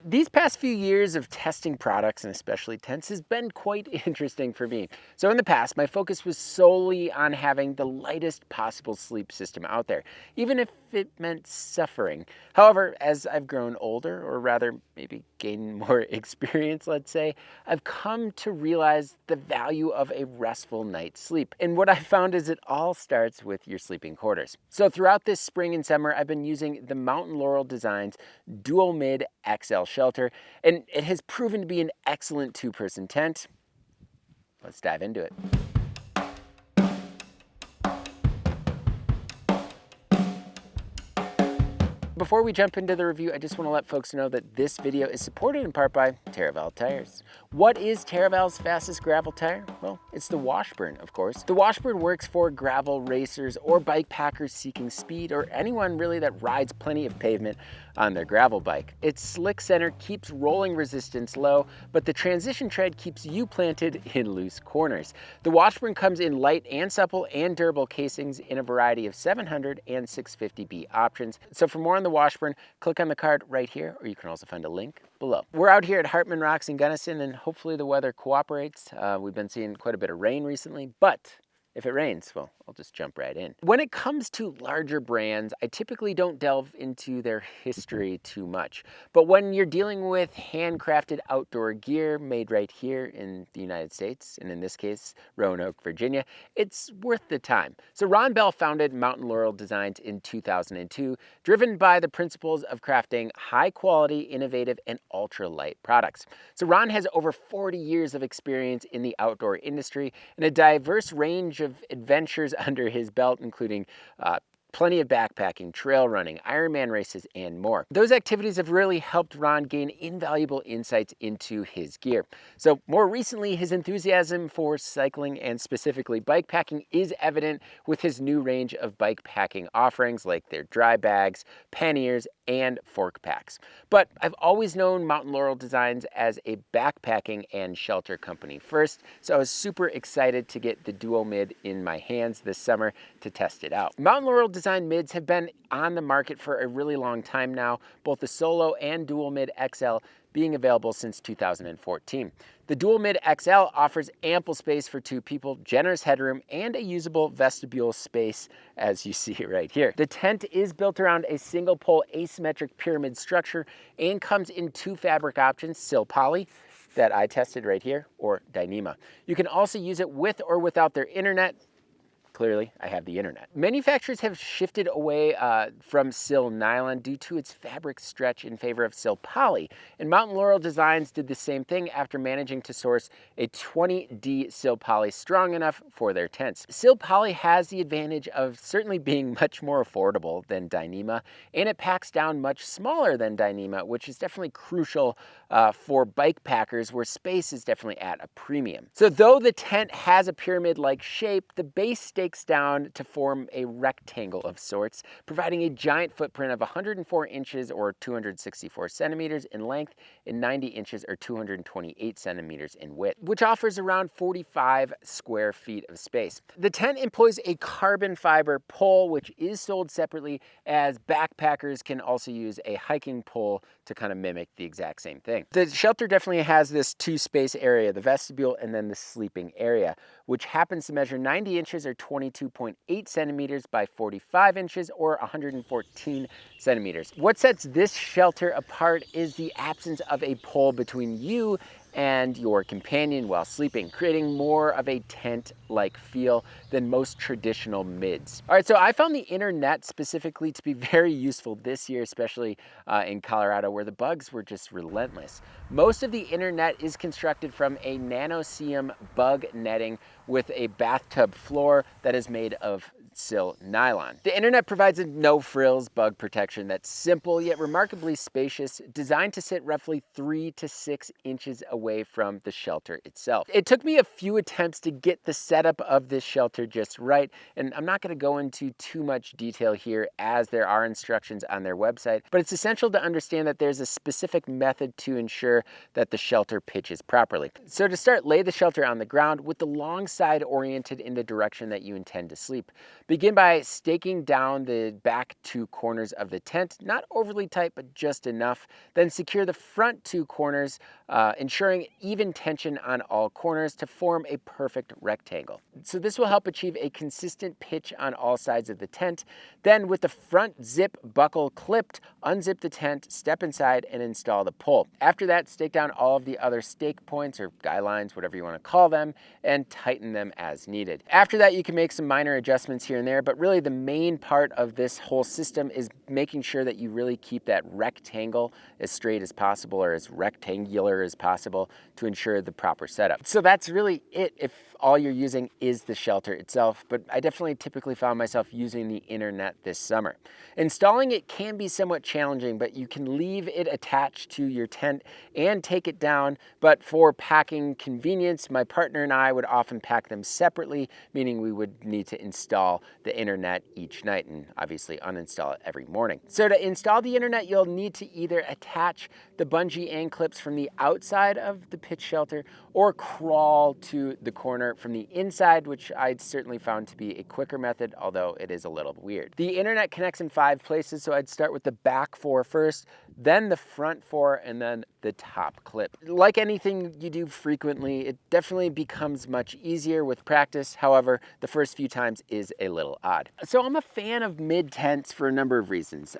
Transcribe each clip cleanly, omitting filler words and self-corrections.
These past few years of testing products and especially tents has been quite interesting for me. So in the past, my focus was solely on having the lightest possible sleep system out there, even if it meant suffering. However, as I've grown older, or rather maybe gained more experience, let's say, I've come to realize the value of a restful night's sleep. And what I found is it all starts with your sleeping quarters. So throughout this spring and summer, I've been using the Laurel Designs DuoMid XL shelter, and it has proven to be an excellent two-person tent. Let's dive into it. Before we jump into the review, I just want to let folks know that this video is supported in part by Terraval tires. What is Terraval's fastest gravel tire? Well, it's the Washburn, of course. The Washburn works for gravel racers or bike packers seeking speed, or anyone really that rides plenty of pavement on their gravel bike. Its slick center keeps rolling resistance low, but the transition tread keeps you planted in loose corners. The Washburn comes in light and supple and durable casings in a variety of 700 and 650B options. So for more on the Washburn, click on the card right here, or you can also find a link below. We're out here at Hartman Rocks in Gunnison, and hopefully the weather cooperates. We've been seeing quite a bit of rain recently, but if it rains, well, I'll just jump right in. When it comes to larger brands, I typically don't delve into their history too much. But when you're dealing with handcrafted outdoor gear made right here in the United States, and in this case, Roanoke, Virginia, it's worth the time. So Ron Bell founded Laurel Designs in 2002, driven by the principles of crafting high quality, innovative, and ultralight products. So Ron has over 40 years of experience in the outdoor industry and a diverse range of adventures under his belt, including plenty of backpacking, trail running, Ironman races, and more. Those activities have really helped Ron gain invaluable insights into his gear. So more recently, his enthusiasm for cycling and specifically bike packing is evident with his new range of bike packing offerings like their dry bags, panniers, and fork packs. But I've always known Laurel Designs as a backpacking and shelter company first, so I was super excited to get the DuoMid in my hands this summer to test it out. Laurel Design mids have been on the market for a really long time now, both the Solo and DuoMid XL being available since 2014. The DuoMid XL offers ample space for two people, generous headroom, and a usable vestibule space, as you see right here. The tent is built around a single pole asymmetric pyramid structure and comes in two fabric options, Sil Poly, that I tested right here, or Dyneema. You can also use it with or without their internet. Clearly, I have the internet. Manufacturers have shifted away from Sil Nylon due to its fabric stretch in favor of Sil Poly. And Laurel Designs did the same thing after managing to source a 20D Sil Poly strong enough for their tents. Sil Poly has the advantage of certainly being much more affordable than Dyneema, and it packs down much smaller than Dyneema, which is definitely crucial for bike packers where space is definitely at a premium. So though the tent has a pyramid-like shape, the base stakes down to form a rectangle of sorts, providing a giant footprint of 104 inches or 264 centimeters in length and 90 inches or 228 centimeters in width, which offers around 45 square feet of space. The tent employs a carbon fiber pole, which is sold separately, as backpackers can also use a hiking pole to kind of mimic the exact same thing. The shelter definitely has this two space area, the vestibule and then the sleeping area, which happens to measure 90 inches or 22.8 centimeters by 45 inches or 114 centimeters. What sets this shelter apart is the absence of a pole between you and your companion while sleeping, creating more of a tent-like feel than most traditional mids. All right, so I found the internet specifically to be very useful this year, especially in Colorado where the bugs were just relentless. Most of the internet is constructed from a nanoseam bug netting with a bathtub floor that is made of Sil Nylon. The internet provides a no-frills bug protection that's simple yet remarkably spacious, designed to sit roughly 3 to 6 inches away from the shelter itself. It took me a few attempts to get the setup of this shelter just right, and I'm not going to go into too much detail here as there are instructions on their website, but it's essential to understand that there's a specific method to ensure that the shelter pitches properly. So to start, lay the shelter on the ground with the long side oriented in the direction that you intend to sleep. Begin by staking down the back 2 corners of the tent, not overly tight, but just enough. Then secure the front 2 corners, ensuring even tension on all corners to form a perfect rectangle. So this will help achieve a consistent pitch on all sides of the tent. Then with the front zip buckle clipped, unzip the tent, step inside, and install the pole. After that, stake down all of the other stake points or guy lines, whatever you want to call them, and tighten them as needed. After that, you can make some minor adjustments here and there, but really the main part of this whole system is making sure that you really keep that rectangle as straight as possible or as rectangular as possible to ensure the proper setup. So that's really it if all you're using is the shelter itself, but I definitely typically found myself using the inner net this summer. Installing it can be somewhat challenging, but you can leave it attached to your tent and take it down. But for packing convenience, my partner and I would often pack them separately, meaning we would need to install the inner net each night and obviously uninstall it every morning. So to install the inner net, you'll need to either attach the bungee end clips from the outside of the pitch shelter or crawl to the corner from the inside, which I'd certainly found to be a quicker method, although it is a little weird. The inner net connects in 5 places, so I'd start with the back 4 first, then the front 4, and then the top clip. Like anything you do frequently, it definitely becomes much easier with practice. However, the first few times is a little odd. So I'm a fan of mid tents for a number of reasons.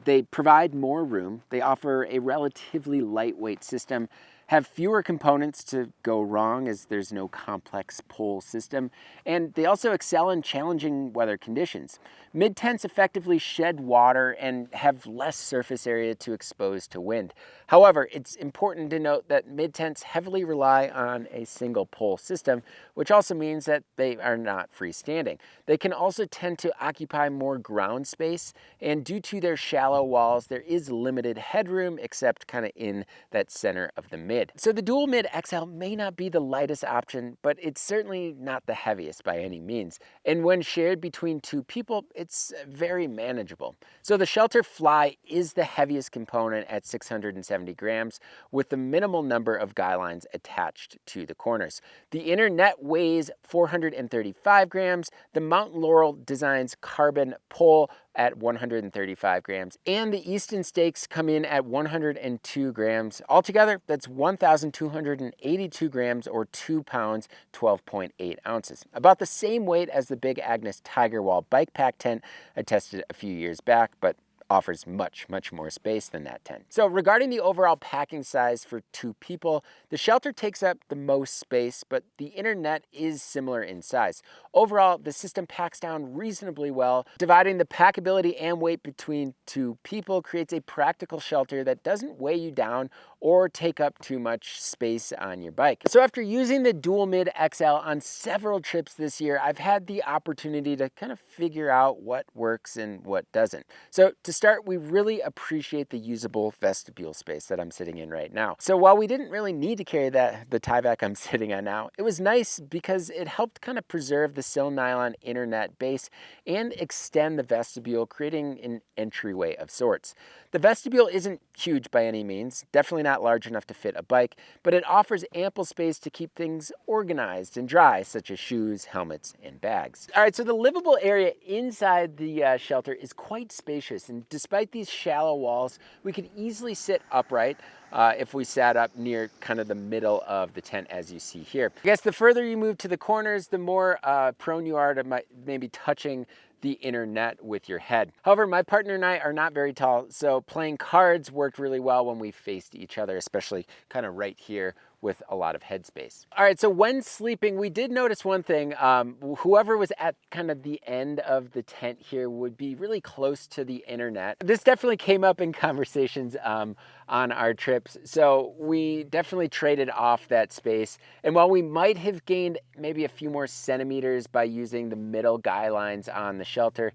They provide more room, they offer a relatively lightweight system, have fewer components to go wrong as there's no complex pole system, and they also excel in challenging weather conditions. Mid tents effectively shed water and have less surface area to expose to wind. However, it's important to note that mid tents heavily rely on a single pole system, which also means that they are not freestanding. They can also tend to occupy more ground space, and due to their shallow walls, there is limited headroom except kind of in that center of the mid. So the DuoMid XL may not be the lightest option, but it's certainly not the heaviest by any means. And when shared between 2 people, it's very manageable. So the shelter fly is the heaviest component at 670 grams, with the minimal number of guy lines attached to the corners. The inner net weighs 435 grams. The Mountain Laurel designs carbon pole at 135 grams, and the Easton stakes come in at 102 grams. Altogether, that's 1,282 grams or 2 pounds, 12.8 ounces. About the same weight as the Big Agnes Tiger Wall bike pack tent I tested a few years back, but offers much more space than that tent. So regarding the overall packing size for 2 people, the shelter takes up the most space, but the inner net is similar in size. Overall, the system packs down reasonably well. Dividing the packability and weight between 2 people creates a practical shelter that doesn't weigh you down or take up too much space on your bike. So after using the DuoMid XL on several trips this year, I've had the opportunity to kind of figure out what works and what doesn't. So to start, we really appreciate the usable vestibule space that I'm sitting in right now. So while we didn't really need to carry the Tyvek I'm sitting on now, it was nice because it helped kind of preserve the sil nylon inner net base and extend the vestibule, creating an entryway of sorts. The vestibule isn't huge by any means, definitely not large enough to fit a bike, but it offers ample space to keep things organized and dry, such as shoes, helmets, and bags. All right, so the livable area inside the shelter is quite spacious, and despite these shallow walls, we could easily sit upright if we sat up near kind of the middle of the tent, as you see here. I guess the further you move to the corners, the more prone you are to maybe touching the inner net with your head. However, my partner and I are not very tall, so playing cards worked really well when we faced each other, especially kind of right here with a lot of headspace. All right, so when sleeping, we did notice one thing. Whoever was at kind of the end of the tent here would be really close to the inner net. This definitely came up in conversations on our trips, so we definitely traded off that space. And while we might have gained maybe a few more centimeters by using the middle guy lines on the shelter,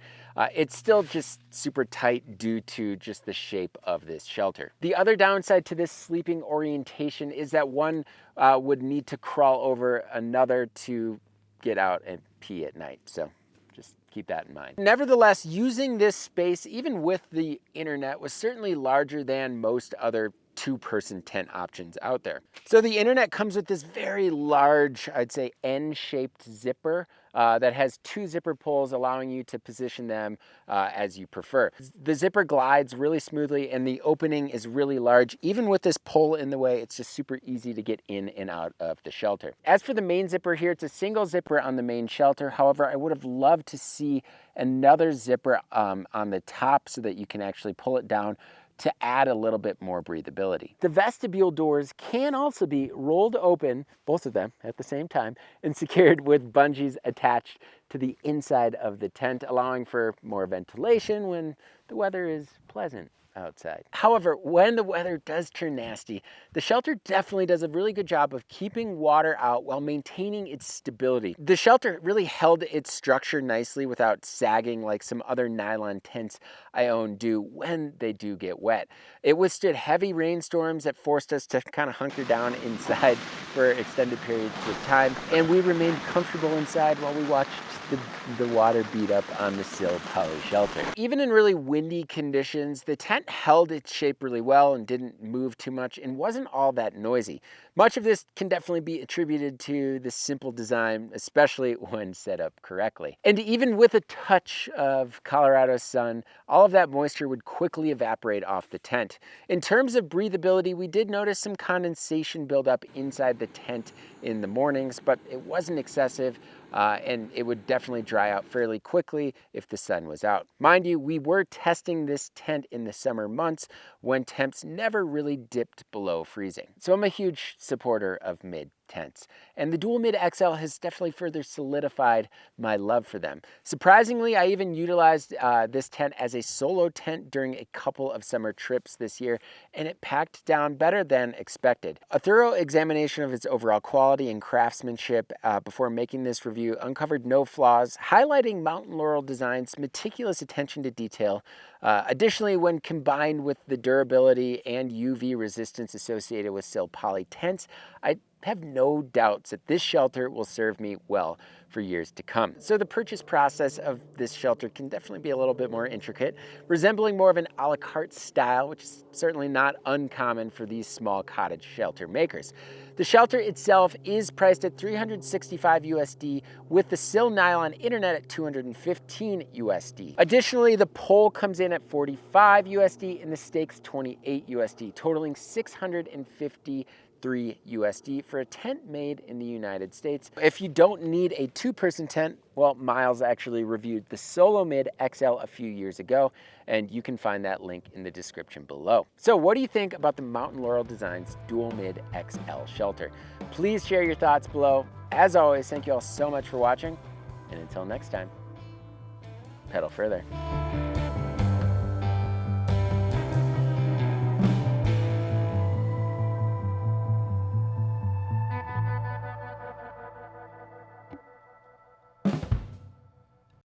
it's still just super tight due to just the shape of this shelter. The other downside to this sleeping orientation is that one would need to crawl over another to get out and pee at night. So just keep that in mind. Nevertheless, using this space, even with the inner net, was certainly larger than most other two-person tent options out there. So the internet comes with this very large, I'd say N-shaped zipper that has two zipper pulls, allowing you to position them as you prefer. The zipper glides really smoothly and the opening is really large. Even with this pull in the way, it's just super easy to get in and out of the shelter. As for the main zipper here, it's a single zipper on the main shelter. However, I would have loved to see another zipper on the top so that you can actually pull it down to add a little bit more breathability. The vestibule doors can also be rolled open, both of them at the same time, and secured with bungees attached to the inside of the tent, allowing for more ventilation when the weather is pleasant outside. However, when the weather does turn nasty, the shelter definitely does a really good job of keeping water out while maintaining its stability. The shelter really held its structure nicely without sagging like some other nylon tents I own do when they do get wet. It withstood heavy rainstorms that forced us to kind of hunker down inside for extended periods of time, and we remained comfortable inside while we watched the water beat up on the sill poly shelter. Even in really windy conditions, the tent held its shape really well and didn't move too much and wasn't all that noisy. Much of this can definitely be attributed to the simple design, especially when set up correctly. And even with a touch of Colorado sun, all of that moisture would quickly evaporate off the tent. In terms of breathability, we did notice some condensation buildup inside the tent in the mornings, but it wasn't excessive. And it would definitely dry out fairly quickly if the sun was out. Mind you, we were testing this tent in the summer months when temps never really dipped below freezing. So I'm a huge supporter of mid tents, and the DuoMid XL has definitely further solidified my love for them. Surprisingly, I even utilized this tent as a solo tent during a couple of summer trips this year, and it packed down better than expected. A thorough examination of its overall quality and craftsmanship before making this review uncovered no flaws, highlighting Mountain Laurel Design's meticulous attention to detail. Additionally, when combined with the durability and UV resistance associated with sill poly tents, I have no doubts that this shelter will serve me well for years to come. So the purchase process of this shelter can definitely be a little bit more intricate, resembling more of an a la carte style, which is certainly not uncommon for these small cottage shelter makers. The shelter itself is priced at $365 USD, with the sill nylon internet at $215 USD. Additionally, the pole comes in at $45 USD and the stakes $28 USD, totaling $653 USD for a tent made in the United States. If you don't need a two-person tent, well, Miles actually reviewed the DuoMid XL a few years ago, and you can find that link in the description below. So what do you think about the Mountain Laurel Designs DuoMid XL shelter? Please share your thoughts below. As always, thank you all so much for watching, and until next time, pedal further.